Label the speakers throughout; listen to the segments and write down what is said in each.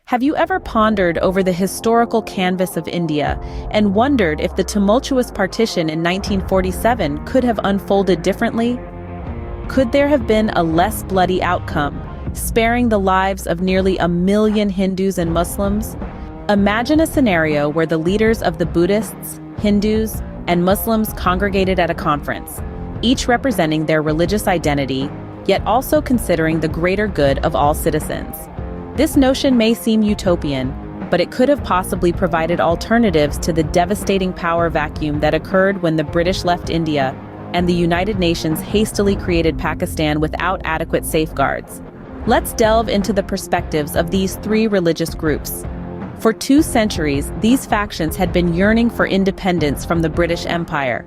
Speaker 1: Have you ever pondered over the historical canvas of India and wondered if the tumultuous partition in 1947 could have unfolded differently? Could there have been a less bloody outcome, sparing the lives of nearly 1 million Hindus and Muslims? Imagine a scenario where the leaders of the Buddhists, Hindus, and Muslims congregated at a conference, each representing their religious identity, yet also considering the greater good of all citizens. This notion may seem utopian, but it could have possibly provided alternatives to the devastating power vacuum that occurred when the British left India and the United Nations hastily created Pakistan without adequate safeguards. Let's delve into the perspectives of these three religious groups. For 2 centuries, these factions had been yearning for independence from the British Empire.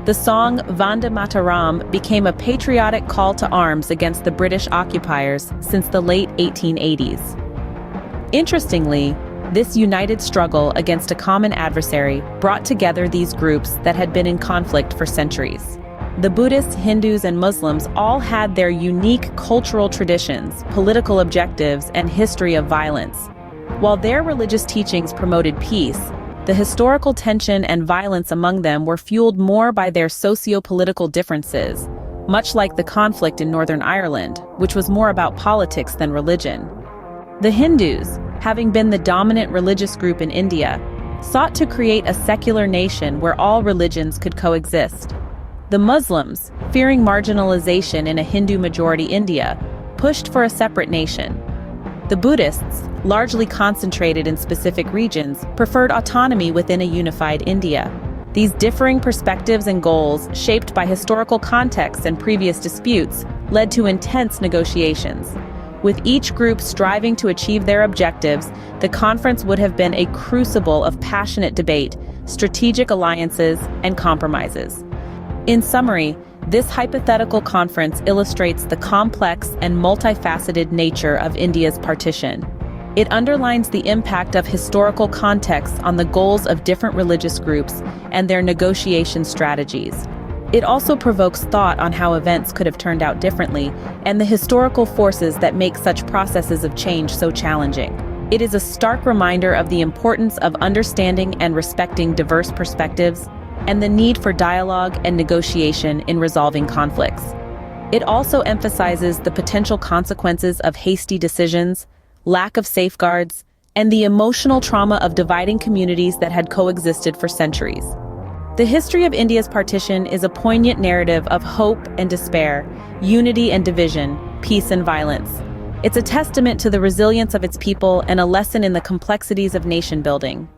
Speaker 1: The song Vande Mataram became a patriotic call to arms against the British occupiers since the late 1880s. Interestingly, this united struggle against a common adversary brought together these groups that had been in conflict for centuries. The Buddhists, Hindus, and Muslims all had their unique cultural traditions, political objectives, and history of violence. While their religious teachings promoted peace, the historical tension and violence among them were fueled more by their socio-political differences, much like the conflict in Northern Ireland, which was more about politics than religion. The Hindus, having been the dominant religious group in India, sought to create a secular nation where all religions could coexist. The Muslims, fearing marginalization in a Hindu-majority India, pushed for a separate nation. The Buddhists, largely concentrated in specific regions, preferred autonomy within a unified India. These differing perspectives and goals, shaped by historical context and previous disputes, led to intense negotiations. With each group striving to achieve their objectives, the conference would have been a crucible of passionate debate, strategic alliances, and compromises. In summary, this hypothetical conference illustrates the complex and multifaceted nature of India's partition. It underlines the impact of historical context on the goals of different religious groups and their negotiation strategies. It also provokes thought on how events could have turned out differently and the historical forces that make such processes of change so challenging. It is a stark reminder of the importance of understanding and respecting diverse perspectives and the need for dialogue and negotiation in resolving conflicts. It also emphasizes the potential consequences of hasty decisions, lack of safeguards, and the emotional trauma of dividing communities that had coexisted for centuries. The history of India's partition is a poignant narrative of hope and despair, unity and division, peace and violence. It's a testament to the resilience of its people and a lesson in the complexities of nation building.